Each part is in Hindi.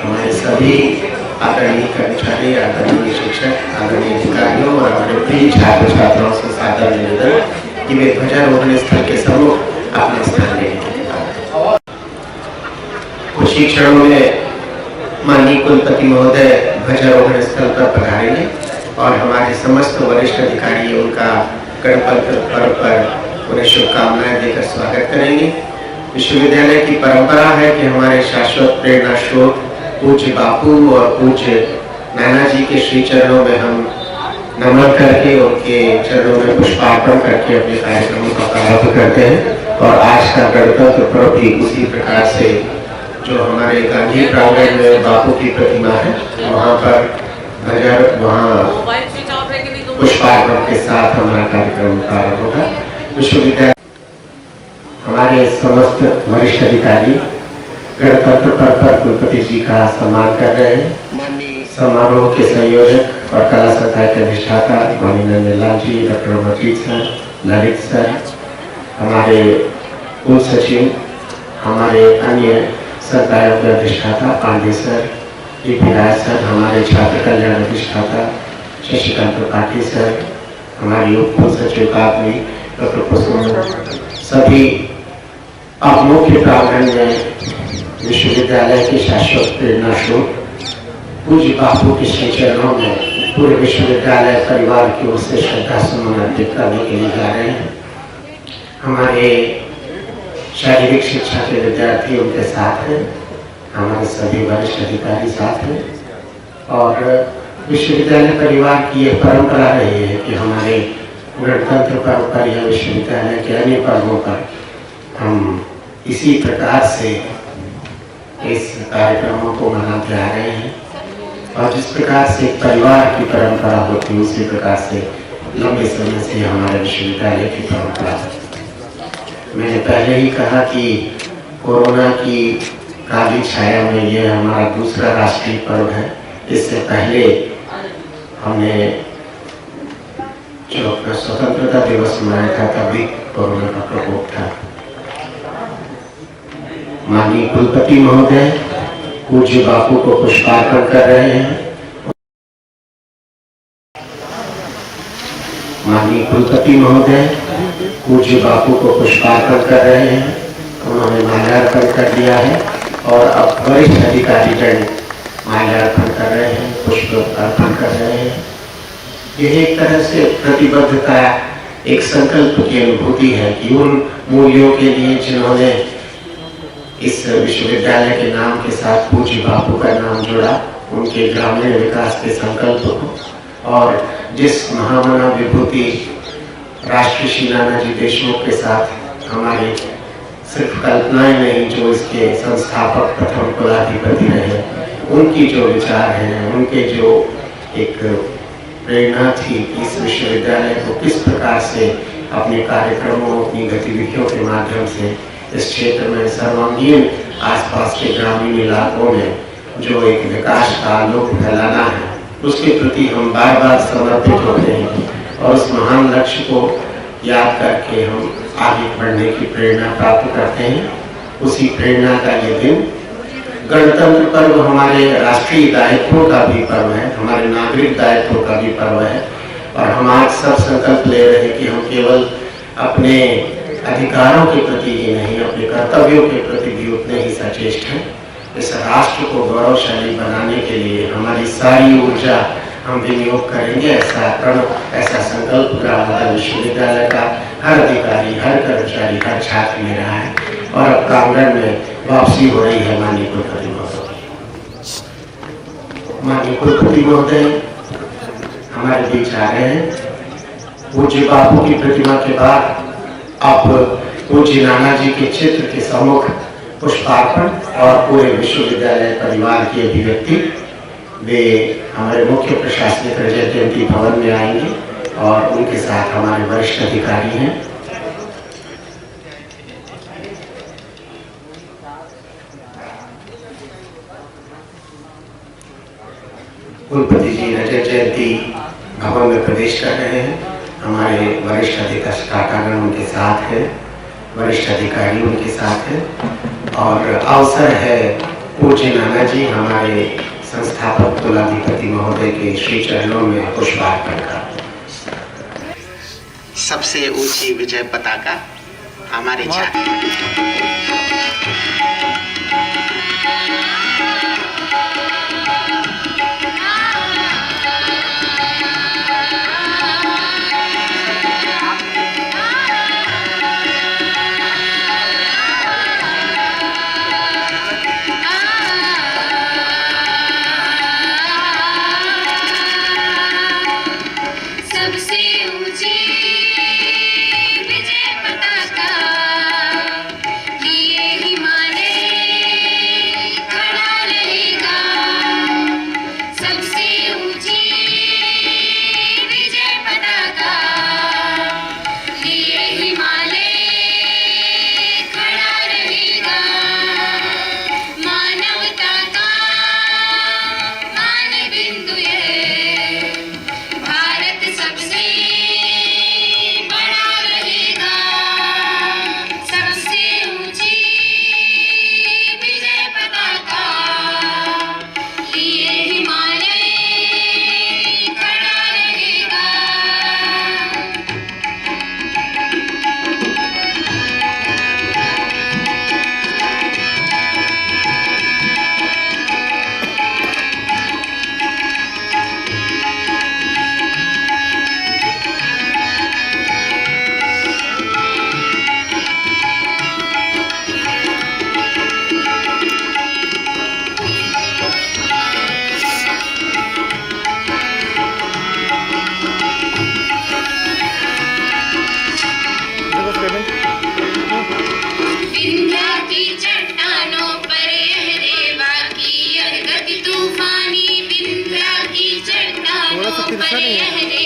हमारे सभी आदरणीय कर्मचारी, आदरणीय शिक्षक, आदरणीय अधिकारियों और हमारे प्रिय छात्र छात्राओं से सादर निवेदन कि वे ध्वजारोहण स्थल के सम्मुख अपने स्थान लेने के लिए कुछ ही क्षणों में माननीय कुलपति महोदय ध्वजारोहण स्थल पर पधारेंगे और हमारे समस्त वरिष्ठ अधिकारी उनका गणतंत्र पर्व पर उन्हें शुभकामनाएं देकर स्वागत करेंगे। विश्वविद्यालय की परंपरा है कि हमारे शाश्वत प्रेरणा स्रोत पूज्य बापू और पूज्य नाना जी के श्री चरणों में हम नमन करके उनके चरणों में पुष्पार्पण करके अपने कार्यक्रमों का प्रारंभ करते हैं। और आज का गणतंत्र पर्व भी उसी प्रकार से जो हमारे गांधी प्रांगण में बापू की प्रतिमा है वहाँ पर पुष्पार्पण के साथ हमारा कार्यक्रम प्रारंभ होगा। विश्वविद्यालय हमारे समस्त वरिष्ठ अधिकारी गणतंत्र पर्व पर कुलपति जी का सम्मान कर रहे हैं। समारोह के संयोजक और कला संकाय के अधिष्ठाता माननीय Nandlal ji, doctor Amarjeet sir, Lalit sir, हमारे कुल सचिव, हमारे अन्य संकायों के अधिष्ठाता पांडे सर, डीपी राज सर, हमारे छात्र कल्याण अधिष्ठाता शशिकांत त्रिपाठी सर, हमारी उप कुल सचिव काफी डॉक्टर पुष्प, सभी अब मुख्य प्रांगण में विश्वविद्यालय के शाश्वत प्रेरणा स्रोत पूज्य बापू के श्री चरणों में पूरे विश्वविद्यालय परिवार की ओर से श्रद्धा सुमन अर्पित करने के लिए जा रहे हैं। हमारे शारीरिक शिक्षा के विद्यार्थी उनके साथ हैं, हमारे सभी वरिष्ठ अधिकारी साथ हैं और विश्वविद्यालय परिवार की यह परंपरा रही है कि हमारे गणतंत्र पर्व पर या विश्वविद्यालय के अन्य पर्वों पर हम इसी प्रकार से इस कार्यक्रमों को मनाते आ रहे हैं। और जिस प्रकार से परिवार की परंपरा होती है उसी प्रकार से लंबे समय से हमारे विश्वविद्यालय की परंपरा है। मैंने पहले ही कहा कि कोरोना की काली छाया में यह हमारा दूसरा राष्ट्रीय पर्व है। इससे पहले हमने जो अपना स्वतंत्रता दिवस मनाया था तभी कोरोना का प्रकोप था। माननीय कुलपति महोदय पूज्य बापू को पुष्पार्पण कर रहे हैं। माननीय कुलपति महोदय पूज्य बापू को पुष्पार्पण कर रहे हैं। उन्होंने माल्यार्पण कर दिया है और अब वरिष्ठ अधिकारी गण माल्यार्पण कर रहे हैं, पुष्प अर्पण कर रहे हैं। यह एक तरह से प्रतिबद्धता, एक संकल्प की अनुभूति है कि उन मूल्यों के लिए जिन्होंने इस विश्वविद्यालय के नाम के साथ पूज्य बापू का नाम जोड़ा, उनके ग्रामीण विकास के संकल्प को और जिस महामना विभूति राष्ट्रश्री नानाजी देशमुख के साथ हमारी सिर्फ कल्पनाएं नहीं, जो इसके संस्थापक प्रथम कुलाधिपति रहे, उनकी जो विचार हैं, उनके जो एक प्रेरणा थी इस विश्वविद्यालय को किस प्रकार से अपने कार्यक्रमों, अपनी गतिविधियों के माध्यम से इस क्षेत्र में सर्वांगीण आसपास के ग्रामीण इलाकों में जो एक विकास का आलोक फैलाना है, उसके प्रति हम बार बार समर्पित होते हैं और उस महान लक्ष्य को याद करके हम आगे बढ़ने की प्रेरणा प्राप्त करते हैं। उसी प्रेरणा का ये दिन गणतंत्र पर्व हमारे राष्ट्रीय दायित्वों का भी पर्व है, हमारे नागरिक दायित्वों का भी पर्व है। और हम आज सब संकल्प ले रहे हैं कि हम केवल अपने अधिकारों के प्रति ही नहीं, अपने कर्तव्यों के प्रति भी उतने ही सचेष्ट हैं। इस राष्ट्र को गौरवशाली बनाने के लिए हमारी सारी ऊर्जा हम विनियोग करेंगे। ऐसा प्रण, ऐसा संकल्प ग्रामोदय विश्वविद्यालय का हर अधिकारी, हर कर्मचारी, हर छात्र ले रहा है। और अब प्रांगण में वापसी हो रही है माननीय कुलपति महोदय। माननीय कुलपति महोदय हमारे बीच आ रहे हैं। पूज्य बापू की प्रतिमा के बाद अब पूज्य नाना जी के चित्र के सम्मुख पुष्पार्पण और पूरे विश्वविद्यालय परिवार की अभिव्यक्ति वे हमारे मुख्य प्रशासनिक रजत जयंती भवन में आएंगे और उनके साथ हमारे वरिष्ठ अधिकारी हैं। कुलपति जी रजत जयंती भवन में प्रवेश कर रहे हैं। हमारे वरिष्ठ अधिष्ठातागण उनके साथ हैं, वरिष्ठ अधिकारी उनके साथ हैं और अवसर है पूज्य नाना जी हमारे संस्थापक कुलाधिपति महोदय के श्री चरणों में पुष्पार्पण का। सबसे ऊंची विजय पताका हमारे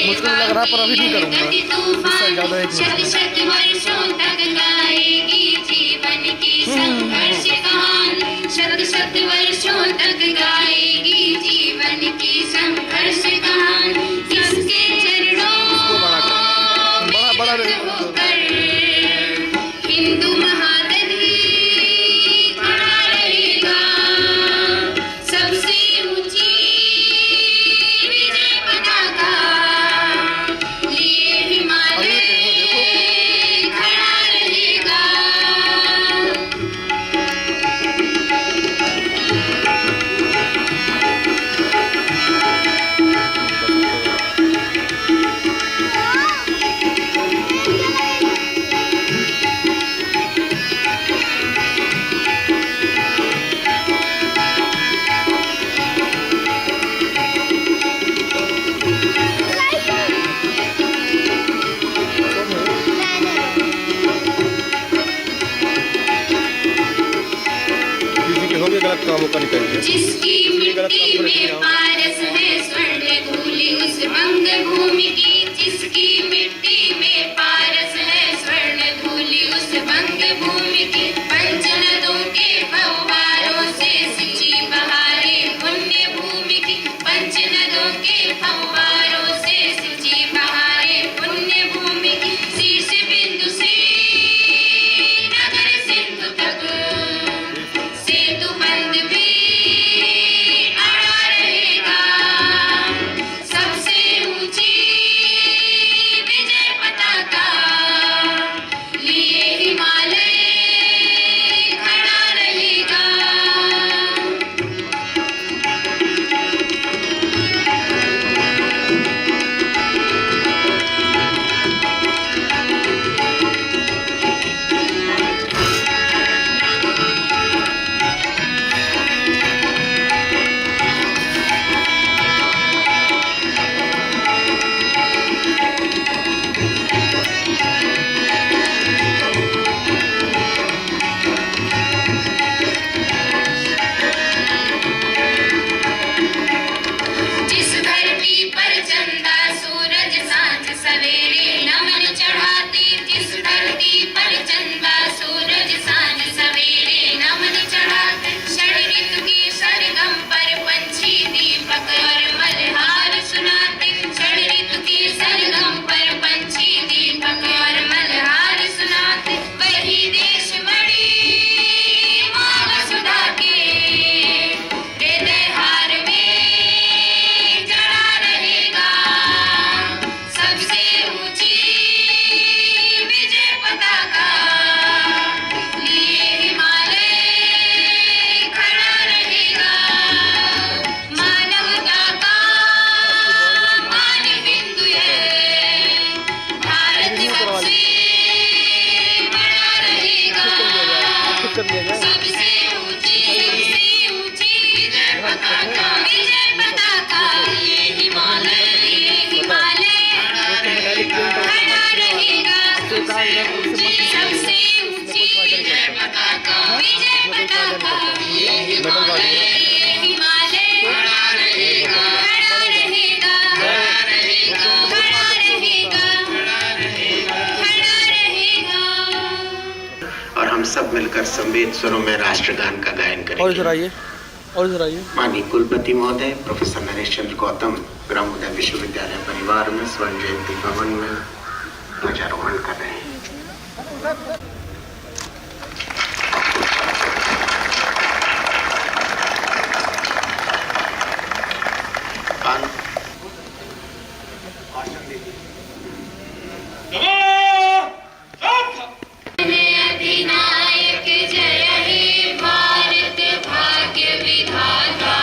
मुझको लग रहा पर अभी नहीं करूँगा, इससे ज़्यादा एक शत वर्षों तक गाएगी जीवन की संघर्ष कहानी, शत वर्षों तक गाएगी जीवन की संघर्ष कहानी, जिसके चरणों होकर हिंदू महानदी खड़ा रहेगा। सबसे ऊंची विजय पताका लिए हिमालय खड़ा रहेगा। गलत कामों का निकल गया। जिसकी मिट्टी में पारस है स्वर्ण धूलि उस बंग भूमि की, जिसकी मिट्टी में पारस है स्वर्ण धूलि उस बंग भूमि की, पंच नदों के फव्वारों से सिंची बहारें पुण्य भूमि की, पंच नदों के फव्वारों से सिंची बहारें पुण्य भूमि की, शीर्ष बिंदु से नगर सिंधु तक सेतु बंद भी अड़ा रहेगा। सबसे ऊंची विजय पताका हिमालय खड़ा रहेगा और हम सब मिलकर संवेद स्वरों में राष्ट्रगान का गायन और करेंगे। इधर आइए, और इधर आइए। माननीय कुलपति महोदय प्रोफेसर नरेश चंद्र गौतम ग्रामोदय विश्वविद्यालय परिवार में स्वर्ण जयंती भवन में ध्वजारोहण कर रहे हैं। अधिनायक जय हे भारत भाग्य विधाता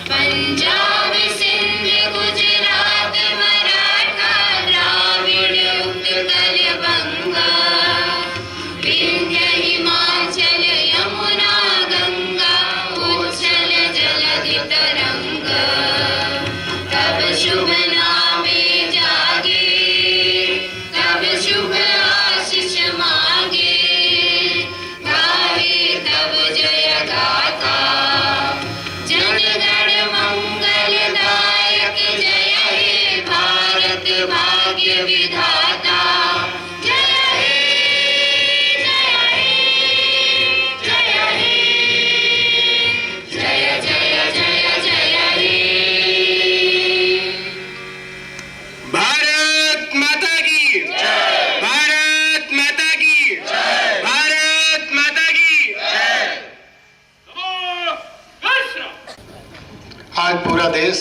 पंजाब सिंध गुजरात मराठा द्राविड़ उत्कल बंगा विंध्य हिमाचल यमुना गंगा उच्छल जलधि तरंगा तब शुभ नामे जागे तब शुभ आशीष मांगे गावे तब जय गाथा जनगण मंगलदायक जय हे भारत भाग्य विधाता जय हे जय हे जय हे जय जय जय जय हे भारत माता की जय, भारत माता की जय, भारत माता की जय। आज पूरा देश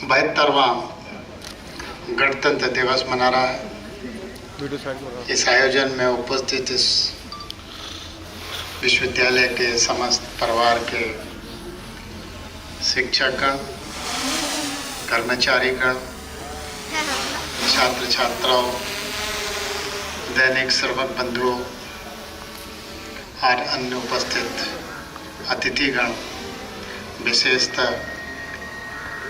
72वां गणतंत्र दिवस मना रहा है। वीडियो साइड में रहा। इस आयोजन में उपस्थित इस विश्वविद्यालय के समस्त परिवार के शिक्षकगण, कर्मचारीगण, छात्र छात्राओं, दैनिक सेवक बंधुओं और अन्य उपस्थित अतिथिगण, विशेषतः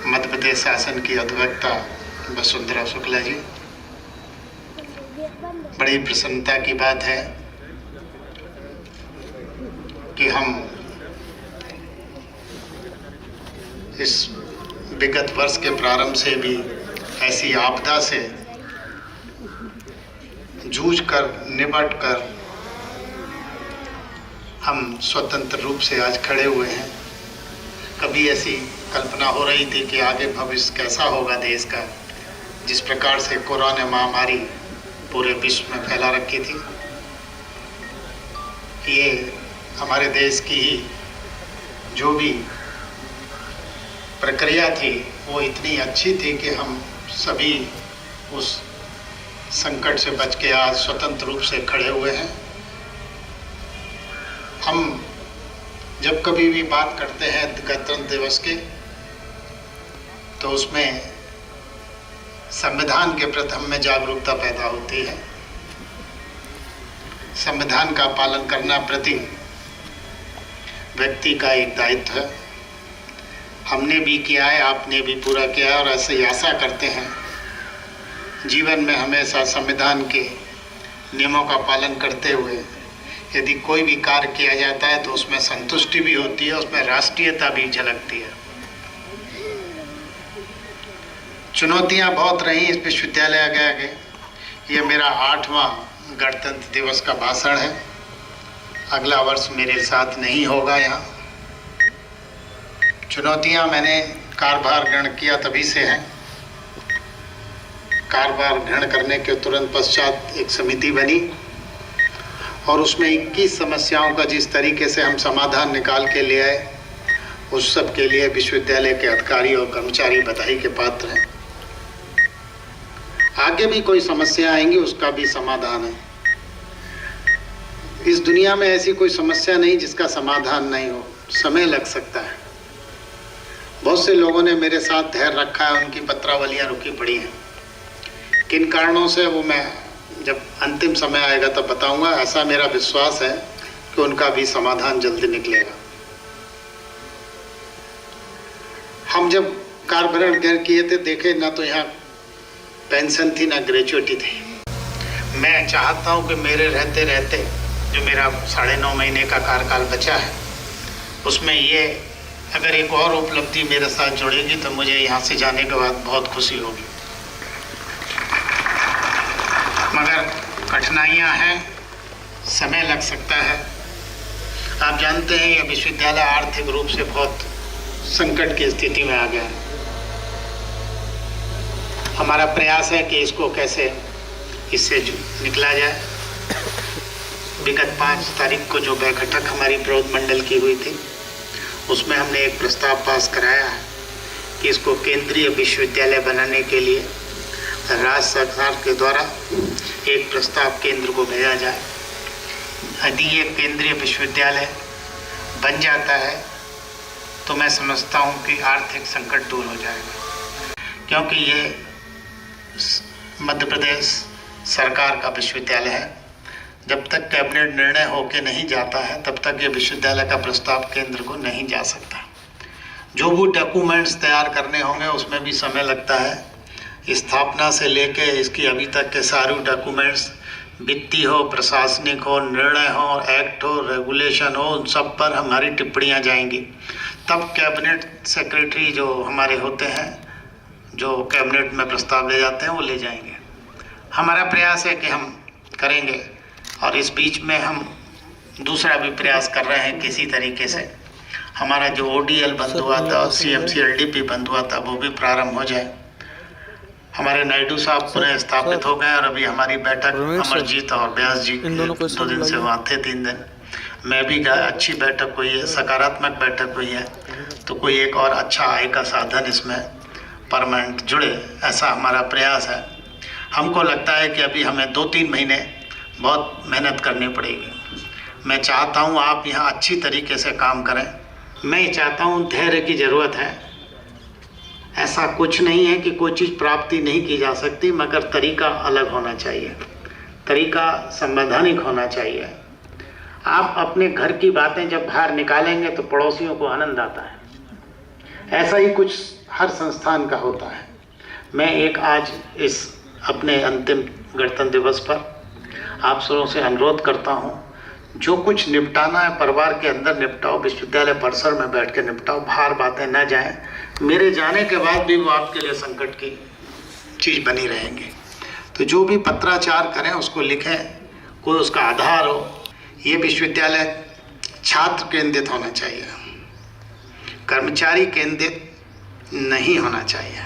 मध्य प्रदेश शासन की अध्यक्षा वसुंधरा शुक्ला जी, बड़ी प्रसन्नता की बात है कि हम इस विगत वर्ष के प्रारंभ से भी ऐसी आपदा से जूझ कर निपट कर हम स्वतंत्र रूप से आज खड़े हुए हैं। कभी ऐसी कल्पना हो रही थी कि आगे भविष्य कैसा होगा देश का, जिस प्रकार से कोरोना महामारी पूरे विश्व में फैला रखी थी। ये हमारे देश की ही जो भी प्रक्रिया थी वो इतनी अच्छी थी कि हम सभी उस संकट से बच के आज स्वतंत्र रूप से खड़े हुए हैं। हम जब कभी भी बात करते हैं गणतंत्र दिवस के, तो उसमें संविधान के प्रति हमें जागरूकता पैदा होती है। संविधान का पालन करना प्रति व्यक्ति का एक दायित्व है। हमने भी किया है, आपने भी पूरा किया है और ऐसे ही आशा करते हैं जीवन में हमेशा संविधान के नियमों का पालन करते हुए यदि कोई भी कार्य किया जाता है तो उसमें संतुष्टि भी होती है, उसमें राष्ट्रीयता भी झलकती है। चुनौतियां बहुत रही इस विश्वविद्यालय के आगे। ये मेरा 8वां गणतंत्र दिवस का भाषण है। अगला वर्ष मेरे साथ नहीं होगा यहाँ। चुनौतियां मैंने कार्यभार ग्रहण किया तभी से हैं। कार्यभार ग्रहण करने के तुरंत पश्चात एक समिति बनी और उसमें 21 समस्याओं का जिस तरीके से हम समाधान निकाल के ले आए, उस सब के लिए विश्वविद्यालय के अधिकारी और कर्मचारी बधाई के पात्र हैं। आगे भी कोई समस्या आएंगी, उसका भी समाधान है। इस दुनिया में ऐसी कोई समस्या नहीं जिसका समाधान नहीं हो। समय लग सकता है। बहुत से लोगों ने मेरे साथ धैर्य रखा है, उनकी पत्रावलियां रुकी पड़ी हैं। किन कारणों से वो मैं जब अंतिम समय आएगा तब बताऊंगा। ऐसा मेरा विश्वास है कि उनका भी समाधान जल्दी निकलेगा। हम जब कार्यभार ग्रहण किए थे, देखे ना तो यहाँ पेंशन थी ना ग्रेचुइटी थी। मैं चाहता हूँ कि मेरे रहते रहते जो मेरा 9.5 महीने का कार्यकाल बचा है उसमें ये अगर एक और उपलब्धि मेरे साथ जुड़ेगी तो मुझे यहाँ से जाने के बाद बहुत खुशी होगी। मगर कठिनाइयाँ हैं, समय लग सकता है। आप जानते हैं यह विश्वविद्यालय आर्थिक रूप से बहुत संकट की स्थिति में आ गया है। हमारा प्रयास है कि इसको कैसे इससे निकला जाए। विगत 5 तारीख को जो बैठक हमारी प्रबंध मंडल की हुई थी उसमें हमने एक प्रस्ताव पास कराया है कि इसको केंद्रीय विश्वविद्यालय बनाने के लिए राज्य सरकार के द्वारा एक प्रस्ताव केंद्र को भेजा जाए। यदि ये केंद्रीय विश्वविद्यालय बन जाता है तो मैं समझता हूँ कि आर्थिक संकट दूर हो जाएगा, क्योंकि ये मध्य प्रदेश सरकार का विश्वविद्यालय है। जब तक कैबिनेट निर्णय होके नहीं जाता है तब तक ये विश्वविद्यालय का प्रस्ताव केंद्र को नहीं जा सकता। जो भी डॉक्यूमेंट्स तैयार करने होंगे उसमें भी समय लगता है। स्थापना से लेके इसकी अभी तक के सारे डॉक्यूमेंट्स, वित्तीय हो, प्रशासनिक हो, निर्णय हो, एक्ट हो, रेगुलेशन हो, उन सब पर हमारी टिप्पणियां जाएंगी। तब कैबिनेट सेक्रेटरी जो हमारे होते हैं, जो कैबिनेट में प्रस्ताव ले जाते हैं, वो ले जाएंगे। हमारा प्रयास है कि हम करेंगे और इस बीच में हम दूसरा भी प्रयास कर रहे हैं किसी तरीके से। हमारा जो ODL बंद हुआ था और CMC-LDP बंद हुआ था वो भी प्रारंभ हो जाए। हमारे नायडू साहब पुनः स्थापित हो गए और अभी हमारी बैठक अमरजीत और व्यास जी 2 दिन से वहाँ थे, 3 दिन। मैं भी गया, अच्छी बैठक हुई है, सकारात्मक बैठक हुई है। तो कोई एक और अच्छा आय का साधन इसमें परमानेंट जुड़े, ऐसा हमारा प्रयास है। हमको लगता है कि अभी हमें 2-3 महीने बहुत मेहनत करनी पड़ेगी। मैं चाहता हूँ आप यहाँ अच्छी तरीके से काम करें। मैं ये चाहता हूँ, धैर्य की ज़रूरत है। ऐसा कुछ नहीं है कि कोई चीज़ प्राप्ति नहीं की जा सकती, मगर तरीका अलग होना चाहिए, तरीका संवैधानिक होना चाहिए। आप अपने घर की बातें जब बाहर निकालेंगे तो पड़ोसियों को आनंद आता है। ऐसा ही कुछ हर संस्थान का होता है। मैं एक आज इस अपने अंतिम गणतंत्र दिवस पर आप सबों से अनुरोध करता हूं, जो कुछ निपटाना है परिवार के अंदर निपटाओ, विश्वविद्यालय परिसर में बैठ के निपटाओ, बाहर बातें न जाएं। मेरे जाने के बाद भी वो आपके लिए संकट की चीज़ बनी रहेंगी। तो जो भी पत्राचार करें उसको लिखें, कोई उसका आधार हो। ये विश्वविद्यालय छात्र केंद्रित होना चाहिए, कर्मचारी केंद्रित नहीं होना चाहिए।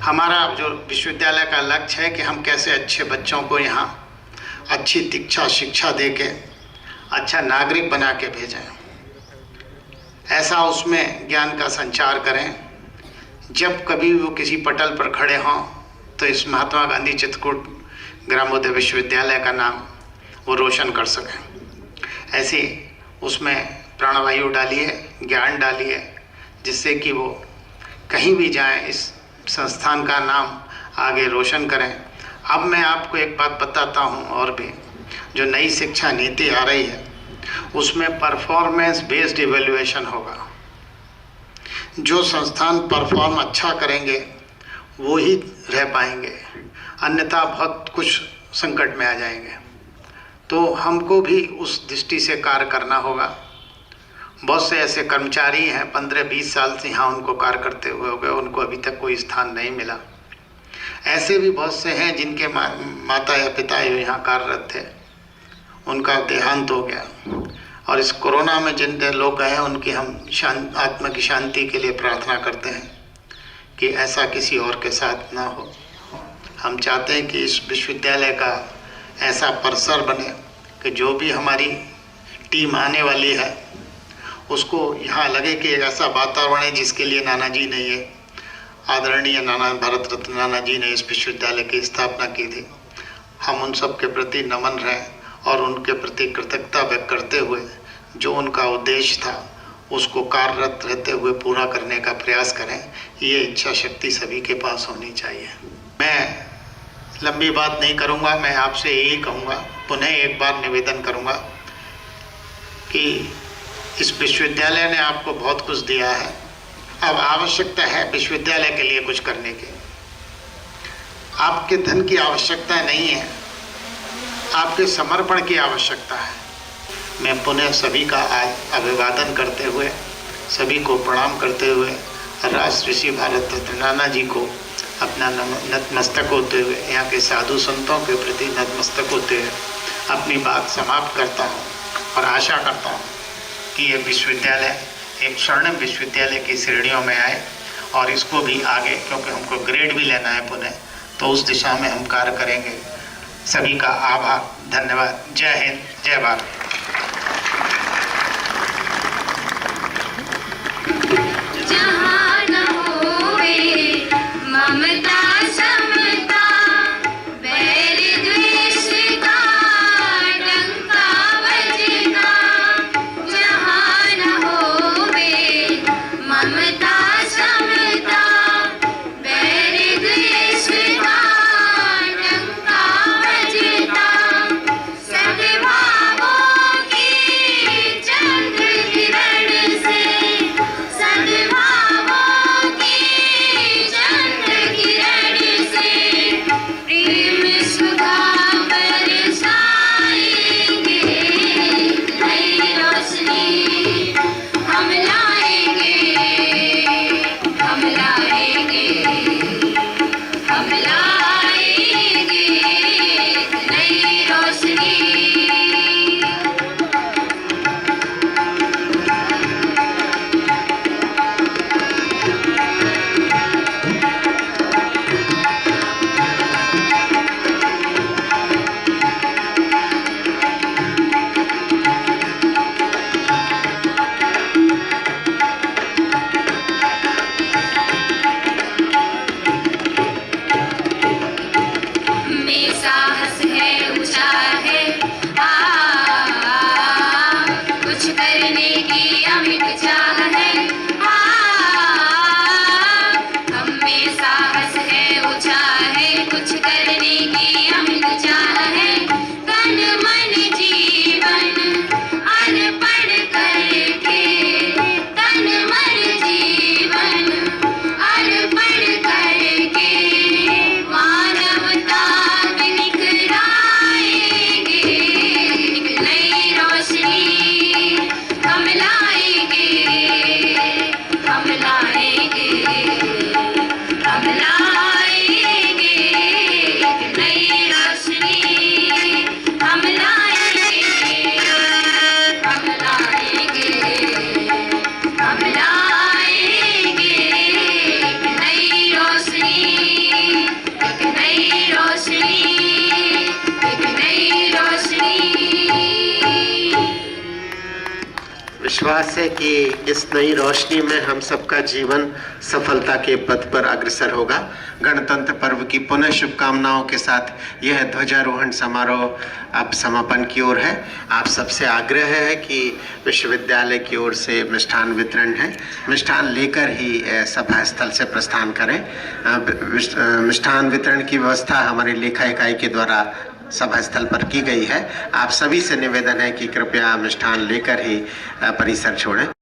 हमारा जो विश्वविद्यालय का लक्ष्य है कि हम कैसे अच्छे बच्चों को यहाँ अच्छी दीक्षा शिक्षा दे के अच्छा नागरिक बना के भेजें, ऐसा उसमें ज्ञान का संचार करें। जब कभी वो किसी पटल पर खड़े हों तो इस महात्मा गांधी चित्रकूट ग्रामोदय विश्वविद्यालय का नाम वो रोशन कर सकें। ऐसे उसमें प्राणवायु डालिए, ज्ञान डालिए, जिससे कि वो कहीं भी जाएं इस संस्थान का नाम आगे रोशन करें। अब मैं आपको एक बात बताता हूं, और भी जो नई शिक्षा नीति आ रही है उसमें परफॉर्मेंस बेस्ड इवैल्यूएशन होगा। जो संस्थान परफॉर्म अच्छा करेंगे वो ही रह पाएंगे, अन्यथा बहुत कुछ संकट में आ जाएंगे। तो हमको भी उस दृष्टि से कार्य करना होगा। बहुत से ऐसे कर्मचारी हैं 15-20 साल से यहाँ उनको कार्य करते हुए हो गए, उनको अभी तक कोई स्थान नहीं मिला। ऐसे भी बहुत से हैं जिनके माता या पिता यहाँ कार्यरत थे, उनका देहांत हो गया। और इस कोरोना में जिन लोग गए हैं उनकी हम आत्मा की शांति के लिए प्रार्थना करते हैं कि ऐसा किसी और के साथ ना हो। हम चाहते हैं कि इस विश्वविद्यालय का ऐसा परिसर बने कि जो भी हमारी टीम आने वाली है उसको यहाँ लगे कि एक ऐसा वातावरण है जिसके लिए नानाजी ने ये आदरणीय भारत रत्न नानाजी ने इस विश्वविद्यालय की स्थापना की थी। हम उन सब के प्रति नमन रहें और उनके प्रति कृतज्ञता व्यक्त करते हुए जो उनका उद्देश्य था उसको कार्यरत रहते हुए पूरा करने का प्रयास करें। ये इच्छा शक्ति सभी के पास होनी चाहिए। मैं लंबी बात नहीं करूँगा, मैं आपसे यही कहूँगा, पुनः एक बार निवेदन करूँगा कि इस विश्वविद्यालय ने आपको बहुत कुछ दिया है। अब आवश्यकता है विश्वविद्यालय के लिए कुछ करने की। आपके धन की आवश्यकता नहीं है, आपके समर्पण की आवश्यकता है। मैं पुनः सभी का आज अभिवादन करते हुए, सभी को प्रणाम करते हुए, राष्ट्र ऋषि भारत रत्न नाना जी को अपना नतमस्तक होते हुए, यहाँ के साधु संतों के प्रति नतमस्तक होते हुए अपनी बात समाप्त करता हूँ और आशा करता हूँ कि ये विश्वविद्यालय एक स्वर्णिम विश्वविद्यालय की श्रेणियों में आए और इसको भी आगे, क्योंकि हमको ग्रेड भी लेना है पुनः, तो उस दिशा में हम कार्य करेंगे। सभी का आभार, धन्यवाद। जय हिंद, जय भारत। जहाँ न होवे ममता समता, बैर द्वेष का डंका बजना। जहाँ न होवे ममता समता, बैर द्वेष का डंका बजना। सद्भावों की चंद्र किरण से, सद्भावों की चंद्र किरण से प्रेम सुधा बरसाएंगे। नई रोशनी हम लाएंगे, हम लाएंगे, हम लाएंगे नई रोशनी। में साहस है, ऊंचा है, कुछ करने की अमिट चाह है। हम में साहस है, ऊंचा है, कुछ करने की अमिट चाह है। तन मन जीवन अर्पण करके, तन मन जीवन अर्पण करके मानवता निखराएंगे। नई रोशनी हम लाएंगे, हम लाएंगे, हम लाएंगे नई रोशनी हम लाएंगे, हम लाएंगे, हम लाएंगे नई रोशनी, एक नई रोशनी, एक नई रोशनी। विश्वास है कि इस नई रोशनी में हम सबका जीवन सफलता के पथ पर अग्रसर होगा। गणतंत्र पर्व की पुनः शुभकामनाओं के साथ यह ध्वजारोहण समारोह अब समापन की ओर है। आप सबसे आग्रह है कि विश्वविद्यालय की ओर से मिष्ठान वितरण है, मिष्ठान लेकर ही सभा स्थल से प्रस्थान करें। मिष्ठान वितरण की व्यवस्था हमारी लेखा इकाई के द्वारा सभा स्थल पर की गई है। आप सभी से निवेदन है कि कृपया मिष्ठान लेकर ही परिसर छोड़ें।